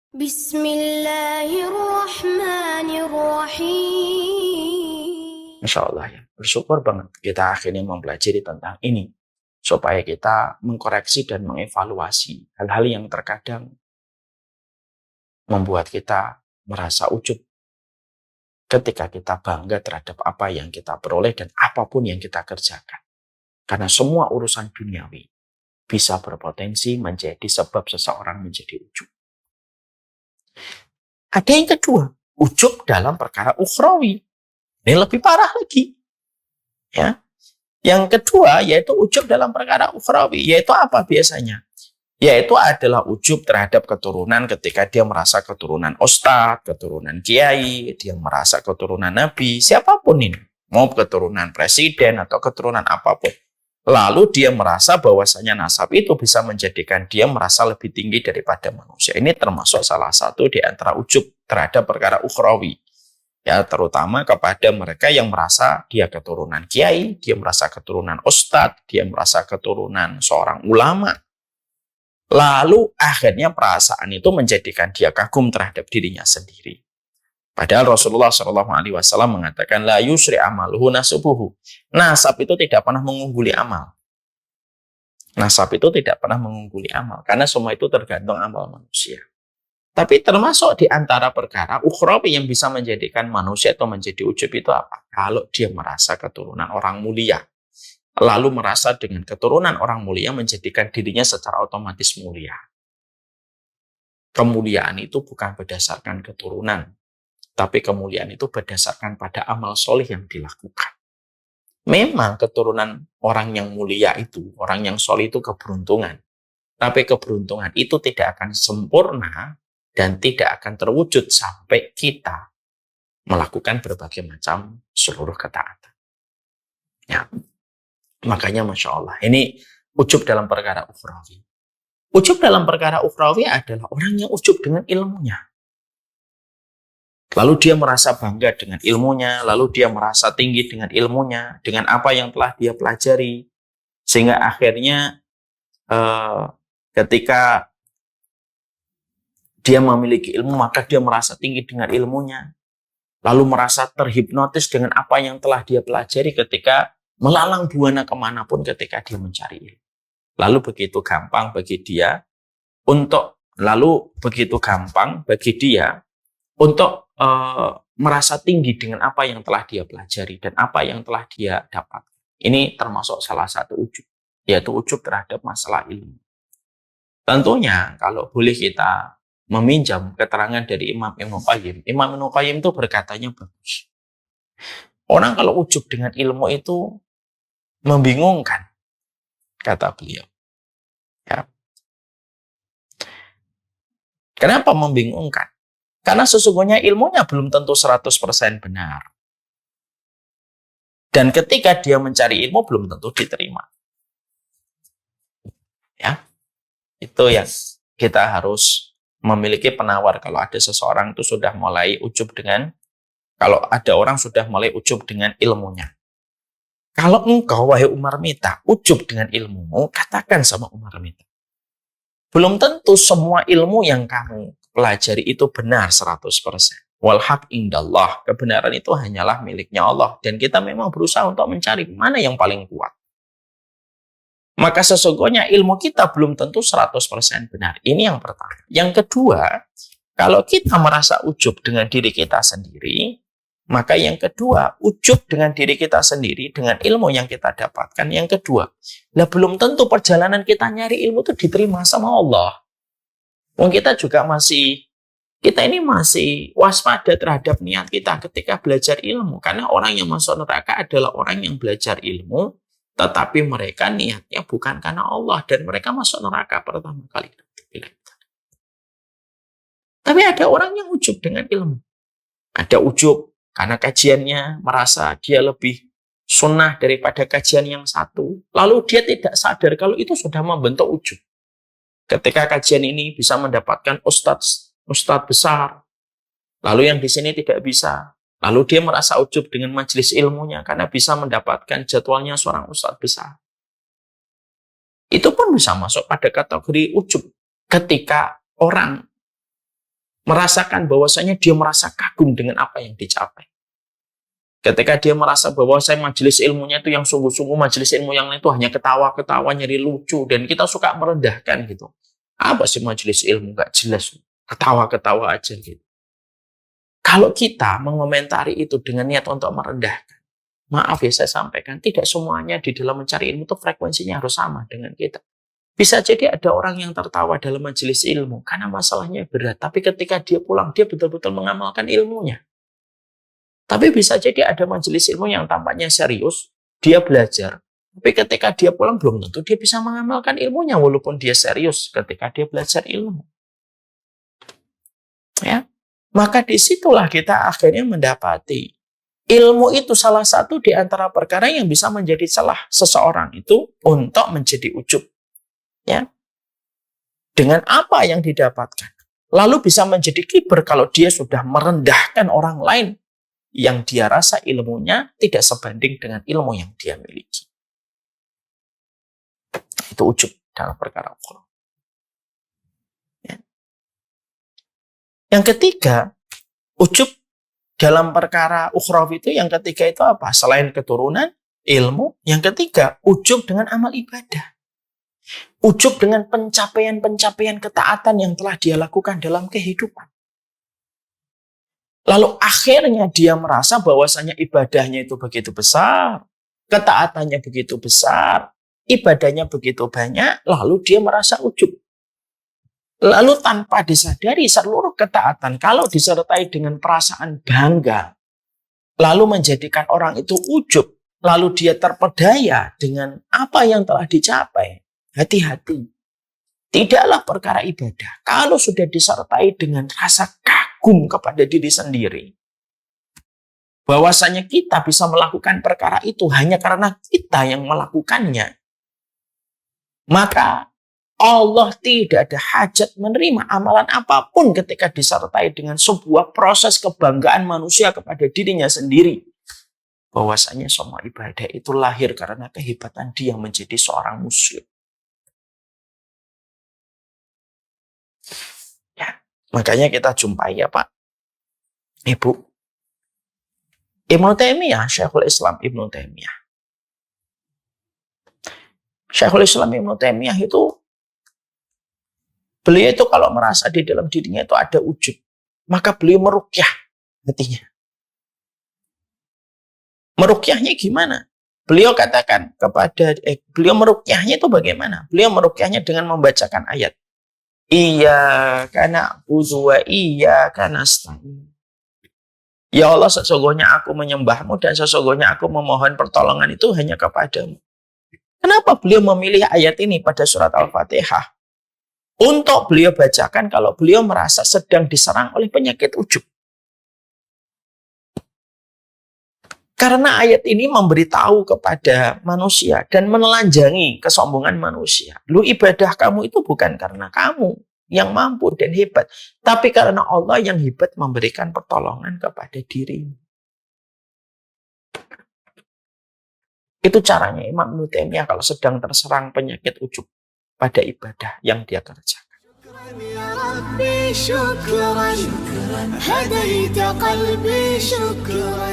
Bismillahirrahmanirrahim. Insya Allah ya, bersyukur banget kita akhirnya mempelajari tentang ini. Supaya kita mengkoreksi dan mengevaluasi hal-hal yang terkadang membuat kita merasa ujub ketika kita bangga terhadap apa yang kita peroleh dan apapun yang kita kerjakan. Karena semua urusan duniawi bisa berpotensi menjadi sebab seseorang menjadi ujub. Ada yang kedua, ujub dalam perkara ukhrawi. Ini lebih parah lagi. Ya. Yang kedua yaitu ujub dalam perkara ukhrawi. Yaitu apa biasanya? Yaitu adalah ujub terhadap keturunan ketika dia merasa keturunan ustadz, keturunan kiai, dia merasa keturunan nabi, siapapun ini. Mau keturunan presiden atau keturunan apapun. Lalu dia merasa bahwasanya nasab itu bisa menjadikan dia merasa lebih tinggi daripada manusia. Ini termasuk salah satu di antara ujub terhadap perkara ukhrawi. Ya, terutama kepada mereka yang merasa dia keturunan kiai, dia merasa keturunan ustadz, dia merasa keturunan seorang ulama. Lalu akhirnya perasaan itu menjadikan dia kagum terhadap dirinya sendiri. Padahal Rasulullah SAW mengatakan la yusri amaluhu nasubuhu. Nasab itu tidak pernah mengungguli amal. Nasab itu tidak pernah mengungguli amal karena semua itu tergantung amal manusia. Tapi termasuk di antara perkara ukhrawi yang bisa menjadikan manusia atau menjadi ujub itu apa? Kalau dia merasa keturunan orang mulia. Lalu merasa dengan keturunan orang mulia menjadikan dirinya secara otomatis mulia. Kemuliaan itu bukan berdasarkan keturunan. Tapi kemuliaan itu berdasarkan pada amal soleh yang dilakukan. Memang keturunan orang yang mulia itu, orang yang soleh itu keberuntungan. Tapi keberuntungan itu tidak akan sempurna dan tidak akan terwujud sampai kita melakukan berbagai macam seluruh ketaatan. Ya. Makanya Masya Allah, ini ujub dalam perkara ukhrawi. Ujub dalam perkara ukhrawi adalah orang yang ujub dengan ilmunya. Lalu dia merasa bangga dengan ilmunya, lalu dia merasa tinggi dengan ilmunya, dengan apa yang telah dia pelajari. Sehingga akhirnya ketika dia memiliki ilmu, maka dia merasa tinggi dengan ilmunya. Lalu merasa terhipnotis dengan apa yang telah dia pelajari ketika melalang buana kemanapun ketika dia mencari ilmu. Lalu begitu gampang bagi dia untuk merasa tinggi dengan apa yang telah dia pelajari dan apa yang telah dia dapat. Ini termasuk salah satu ujub, yaitu ujub terhadap masalah ilmu. Tentunya kalau boleh kita meminjam keterangan dari Imam Ibnu Qayyim. Imam Ibnu Qayyim itu berkatanya bagus. Orang kalau ujub dengan ilmu itu membingungkan, kata beliau. Ya. Kenapa membingungkan? Karena sesungguhnya ilmunya belum tentu 100% benar. Dan ketika dia mencari ilmu belum tentu diterima. Ya. Itu yang kita harus memiliki penawar kalau ada seseorang itu sudah mulai ujub dengan, kalau ada orang sudah mulai ujub dengan ilmunya. Kalau engkau, wahai Umar Mita, ujub dengan ilmumu, katakan sama Umar Mita. Belum tentu semua ilmu yang kamu pelajari itu benar 100%. Wal haq indallah. Kebenaran itu hanyalah miliknya Allah. Dan kita memang berusaha untuk mencari mana yang paling kuat. Maka sesungguhnya ilmu kita belum tentu 100% benar. Ini yang pertama. Yang kedua, kalau kita merasa ujub dengan diri kita sendiri, maka yang kedua, ujub dengan diri kita sendiri, dengan ilmu yang kita dapatkan. Yang kedua, belum tentu perjalanan kita nyari ilmu itu diterima sama Allah. Kita juga kita ini masih waspada terhadap niat kita ketika belajar ilmu. Karena orang yang masuk neraka adalah orang yang belajar ilmu, tetapi mereka niatnya bukan karena Allah. Dan mereka masuk neraka pertama kali. Tapi ada orang yang ujub dengan ilmu. Ada ujub karena kajiannya merasa dia lebih sunnah daripada kajian yang satu. Lalu dia tidak sadar kalau itu sudah membentuk ujub. Ketika kajian ini bisa mendapatkan ustadz besar, lalu yang di sini tidak bisa. Lalu dia merasa ujub dengan majelis ilmunya karena bisa mendapatkan jadwalnya seorang ustadz besar. Itu pun bisa masuk pada kategori ujub. Ketika orang merasakan bahwasanya dia merasa kagum dengan apa yang dicapai. Ketika dia merasa bahwa saya majelis ilmunya itu yang sungguh-sungguh, majelis ilmu yang itu hanya ketawa-ketawa, nyari lucu, dan kita suka merendahkan gitu. Apa sih majelis ilmu? Gak jelas. Ketawa-ketawa aja gitu. Kalau kita mengomentari itu dengan niat untuk merendahkan, maaf ya saya sampaikan, tidak semuanya di dalam mencari ilmu itu frekuensinya harus sama dengan kita. Bisa jadi ada orang yang tertawa dalam majelis ilmu karena masalahnya berat, tapi ketika dia pulang, dia betul-betul mengamalkan ilmunya. Tapi bisa jadi ada majelis ilmu yang tampaknya serius, dia belajar, tapi ketika dia pulang belum tentu dia bisa mengamalkan ilmunya walaupun dia serius ketika dia belajar ilmu. Ya, maka disitulah kita akhirnya mendapati ilmu itu salah satu di antara perkara yang bisa menjadi celah seseorang itu untuk menjadi ujub. Ya, dengan apa yang didapatkan, lalu bisa menjadi kiber kalau dia sudah merendahkan orang lain yang dia rasa ilmunya tidak sebanding dengan ilmu yang dia miliki. Itu ujub dalam perkara ukhrawi. Ya. Yang ketiga, ujub dalam perkara ukhrawi itu yang ketiga itu apa? Selain keturunan, ilmu, yang ketiga, ujub dengan amal ibadah. Ujub dengan pencapaian-pencapaian ketaatan yang telah dia lakukan dalam kehidupan. Lalu akhirnya dia merasa bahwasanya ibadahnya itu begitu besar, ketaatannya begitu besar, ibadahnya begitu banyak, lalu dia merasa ujub. Lalu tanpa disadari seluruh ketaatan, kalau disertai dengan perasaan bangga, lalu menjadikan orang itu ujub, lalu dia terpedaya dengan apa yang telah dicapai. Hati-hati. Tidaklah perkara ibadah, kalau sudah disertai dengan rasa kagum kepada diri sendiri, bahwasanya kita bisa melakukan perkara itu hanya karena kita yang melakukannya, maka Allah tidak ada hajat menerima amalan apapun ketika disertai dengan sebuah proses kebanggaan manusia kepada dirinya sendiri. Bahwasanya semua ibadah itu lahir karena kehebatan dia menjadi seorang muslim. Ya, makanya kita jumpai ya Pak, Ibu, Ibnu Taimiyah, Syekhul Islam Ibnu Taimiyah. Syekhul Islam Ibnu Taimiyah itu, beliau itu kalau merasa di dalam dirinya itu ada ujub, maka beliau meruqyah hatinya. Meruqyahnya gimana? Beliau katakan kepada, beliau meruqyahnya itu bagaimana? Beliau meruqyahnya dengan membacakan ayat. Iyyaka na'budu wa iyyaka nasta'in. Ya Allah, sesungguhnya aku menyembahmu dan sesungguhnya aku memohon pertolongan itu hanya kepadamu. Kenapa beliau memilih ayat ini pada surat Al-Fatihah? Untuk beliau bacakan kalau beliau merasa sedang diserang oleh penyakit ujub. Karena ayat ini memberitahu kepada manusia dan menelanjangi kesombongan manusia. Lu ibadah kamu itu bukan karena kamu yang mampu dan hebat, tapi karena Allah yang hebat memberikan pertolongan kepada dirimu. Itu caranya Imam Ibnu Taimiyah kalau sedang terserang penyakit ujub pada ibadah yang dia kerjakan. يا ربي شكرا هديت قلبي شكرا